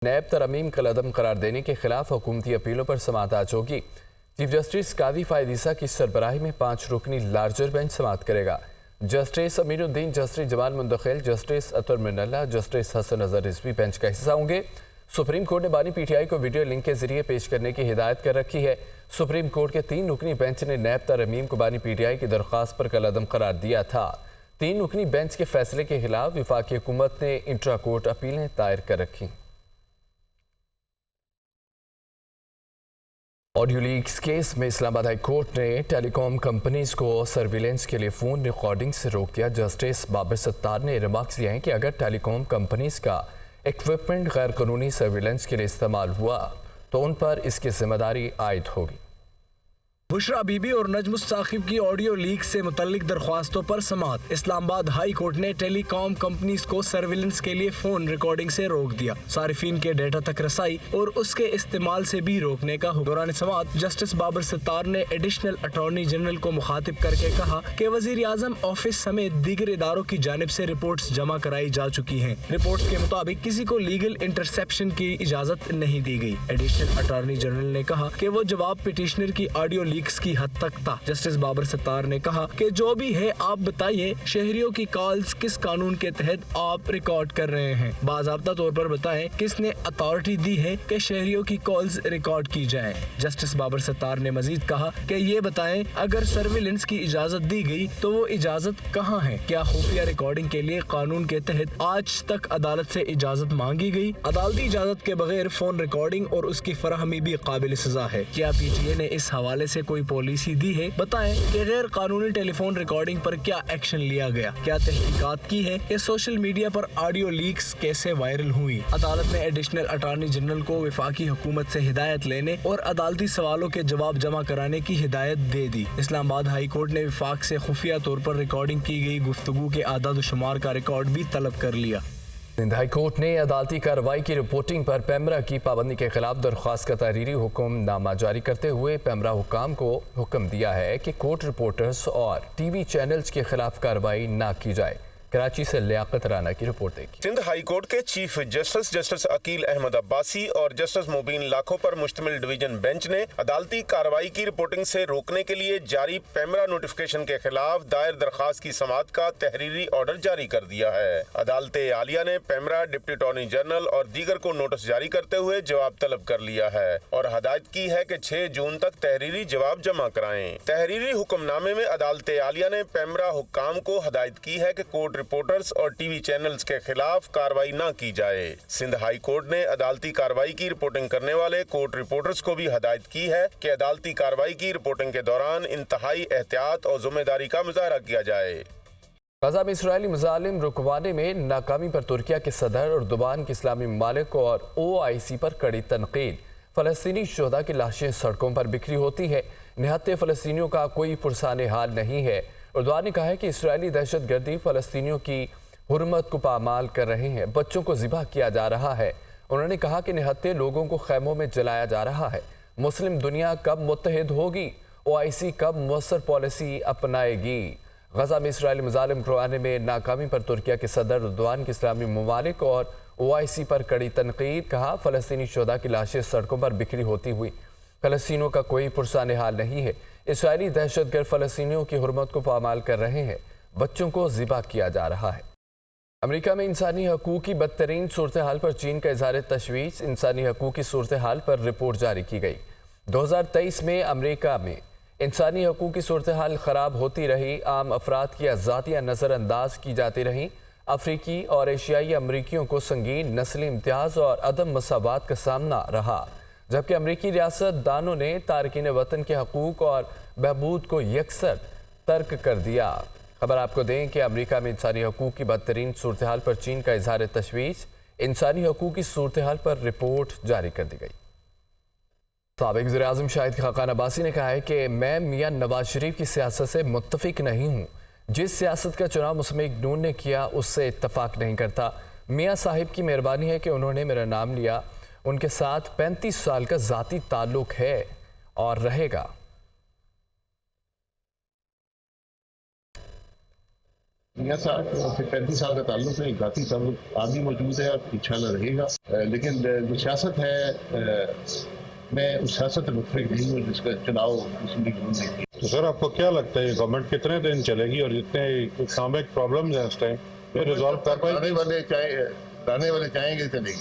NAB ترمیم کا عدم قرار دینے کے خلاف حکومتی اپیلوں پر سماعت آج ہوگی۔ چیف جسٹس قاضی فائد عیسیٰ کی سربراہی میں 5 رکنی لارجر بینچ سماعت کرے گا۔ جسٹس امین الدین، جسٹس جمال منتخیل، جسٹس اطہر من اللہ، جسٹس حسن اظہر رضوی بینچ کا حصہ ہوں گے۔ سپریم کورٹ نے بانی پی ٹی آئی کو ویڈیو لنک کے ذریعے پیش کرنے کی ہدایت کر رکھی ہے۔ سپریم کورٹ کے 3 رکنی بینچ نے نیب ترمیم کو بانی پی ٹی آئی کی درخواست پر کل عدم قرار دیا تھا۔ 3 رکنی بینچ کے فیصلے کے خلاف وفاقی حکومت نے انٹرا کورٹ اپیلیں دائر کر رکھی۔ آڈیو لیکس کیس میں اسلام آباد ہائی کورٹ نے ٹیلی کام کمپنیز کو سرویلنس کے لیے فون ریکارڈنگ سے روک دیا۔ جسٹس بابر ستار نے ریمارکس دیا ہے کہ اگر ٹیلی کام کمپنیز کا ایکوپمنٹ غیر قانونی سرویلنس کے لیے استعمال ہوا تو ان پر اس کی ذمہ داری عائد ہوگی۔ بشرا بی بی اور نجم الثاقب کی آڈیو لیک سے متعلق درخواستوں پر سماعت۔ اسلام آباد ہائی کورٹ نے ٹیلی کام کمپنیز کو سرویلنس کے لیے فون ریکارڈنگ سے روک دیا، صارفین کے ڈیٹا تک رسائی اور اس کے استعمال سے بھی روکنے کا حکم۔ دوران سماعت جسٹس بابر ستار نے ایڈیشنل اٹارنی جنرل کو مخاطب کر کے کہا کہ وزیر اعظم آفس سمیت دیگر اداروں کی جانب سے رپورٹس جمع کرائی جا چکی ہیں۔ رپورٹس کے مطابق کسی کو لیگل انٹرسیپشن کی اجازت نہیں دی گئی۔ ایڈیشنل اٹارنی جنرل نے کہا کہ وہ جواب پٹیشنر کی آڈیو لیکس کی حد تک تھا۔ جسٹس بابر ستار نے کہا کہ جو بھی ہے آپ بتائیے شہریوں کی کالز کس قانون کے تحت آپ ریکارڈ کر رہے ہیں، باضابطہ طور پر بتائیں کس نے اتھارٹی دی ہے کہ شہریوں کی کالز ریکارڈ کی جائیں۔ جسٹس بابر ستار نے مزید کہا کہ یہ بتائیں اگر سرویلنس کی اجازت دی گئی تو وہ اجازت کہاں ہے؟ کیا خفیہ ریکارڈنگ کے لیے قانون کے تحت آج تک عدالت سے اجازت مانگی گئی؟ عدالتی اجازت کے بغیر فون ریکارڈنگ اور اس کی فراہمی بھی قابل سزا ہے۔ کیا پی ٹی اے نے اس حوالے سے کوئی پالیسی دی ہے؟ بتائیں کہ غیر قانونی ٹیلی فون ریکارڈنگ پر کیا ایکشن لیا گیا؟ کیا تحقیقات کی ہے کہ سوشل میڈیا پر آڈیو لیکس کیسے وائرل ہوئی؟ عدالت نے ایڈیشنل اٹارنی جنرل کو وفاقی حکومت سے ہدایت لینے اور عدالتی سوالوں کے جواب جمع کرانے کی ہدایت دے دی۔ اسلام آباد ہائی کورٹ نے وفاق سے خفیہ طور پر ریکارڈنگ کی گئی گفتگو کے اعداد و شمار کا ریکارڈ بھی طلب کر لیا۔ سندھ ہائی کورٹ نے عدالتی کارروائی کی رپورٹنگ پر پیمرا کی پابندی کے خلاف درخواست کا تحریری حکم نامہ جاری کرتے ہوئے پیمرا حکام کو حکم دیا ہے کہ کورٹ رپورٹرز اور ٹی وی چینلز کے خلاف کارروائی نہ کی جائے۔ کراچی سے لیاقت رانا کی رپورٹ دیکھیں۔ سندھ ہائی کورٹ کے chief justice justice Aqeel Ahmed Abbasi اور جسٹس مبین لاکھوں پر مشتمل ڈویژن بینچ نے عدالتی کارروائی کی رپورٹنگ سے روکنے کے لیے جاری پیمرا نوٹیفکیشن کے خلاف دائر درخواست کی سماعت کا تحریری آرڈر جاری کر دیا ہے۔ عدالت عالیہ نے پیمرا، ڈپٹی اٹارنی جنرل اور دیگر کو نوٹس جاری کرتے ہوئے جواب طلب کر لیا ہے اور ہدایت کی ہے کہ 6 جون تک تحریری جواب جمع کرائیں۔ تحریری حکم نامے میں عدالت عالیہ نے پیمرا حکام کو ہدایت کی ہے کہ کورٹ رپورٹرز اور ٹی وی چینلز کے خلاف کارروائی نہ کی جائے۔ سندھ ہائی کورٹ نے عدالتی کارروائی کی رپورٹنگ کرنے والے کورٹ رپورٹرز کو بھی ہدایت کی ہے کہ عدالتی کارروائی کی رپورٹنگ کے دوران انتہائی احتیاط اور ذمہ داری کا مظاہرہ کیا جائے۔ غزہ میں اسرائیلی مظالم رکوانے میں ناکامی پر ترکیہ کے صدر اردوغان کے اسلامی ممالک اور OIC پر کڑی تنقید۔ فلسطینی شہداء کی لاشیں سڑکوں پر بکھری ہوتی ہے، نہتے فلسطینیوں کا کوئی پرسان حال نہیں ہے۔ اردوغان نے کہا ہے کہ اسرائیلی دہشت گردی فلسطینیوں کی حرمت کو پامال کر رہے ہیں، بچوں کو ذبح کیا جا رہا ہے۔ انہوں نے کہا کہ نہتے لوگوں کو خیموں میں جلایا جا رہا ہے۔ مسلم دنیا کب متحد ہوگی؟ OIC کب مؤثر پالیسی اپنائے گی؟ غزہ میں اسرائیلی مظالم رکوانے میں ناکامی پر ترکیہ کے صدر اردوغان کے اسلامی ممالک اور OIC پر کڑی تنقید۔ کہا فلسطینی شہداء کی لاشیں سڑکوں پر بکھری ہوتی ہوئی، فلسطینیوں کا کوئی پرسان حال نہیں ہے۔ اسرائیلی دہشت گرد فلسطینیوں کی حرمت کو پامال کر رہے ہیں، بچوں کو ذبح کیا جا رہا ہے۔ امریکہ میں انسانی حقوق کی بدترین صورتحال پر چین کا اظہار تشویش۔ انسانی حقوق کی صورتحال پر رپورٹ جاری کی گئی۔ 2023 میں امریکہ میں انسانی حقوق کی صورتحال خراب ہوتی رہی، عام افراد کی آزادیاں نظر انداز کی جاتی رہیں، افریقی اور ایشیائی امریکیوں کو سنگین نسلی امتیاز اور عدم مساوات کا سامنا رہا، جبکہ امریکی ریاست دانوں نے تارکین وطن کے حقوق اور بہبود کو یکسر ترک کر دیا۔ خبر آپ کو دیں کہ امریکہ میں انسانی حقوق کی بدترین صورتحال پر چین کا اظہار تشویش۔ انسانی حقوق کی صورتحال پر رپورٹ جاری کر دی گئی۔ سابق وزیر اعظم شاہد خاقان عباسی نے کہا ہے کہ میں میاں نواز شریف کی سیاست سے متفق نہیں ہوں۔ جس سیاست کا چناؤ مسلم نون نے کیا اس سے اتفاق نہیں کرتا۔ میاں صاحب کی مہربانی ہے کہ انہوں نے میرا نام لیا، ان کے ساتھ 35 سال کا ذاتی تعلق ہے اور رہے گا۔ میاں صاحب سے 35 سال کا تعلق ہے، ذاتی تعلق آج بھی موجود ہے اور انشاءاللہ رہے گا، لیکن جو سیاست ہے میں اس سیاست سے متفق نہیں ہوں جس کا چناؤ مسلم لیگ نے کیا۔ تو سر آپ کو کیا لگتا ہے یہ گورنمنٹ کتنے دن چلے گی اور جتنے اکنامک پرابلمز ہیں اس ٹائم یہ ریزالو کر پائے گی؟ آنے والے چاہیں گے چلے گی۔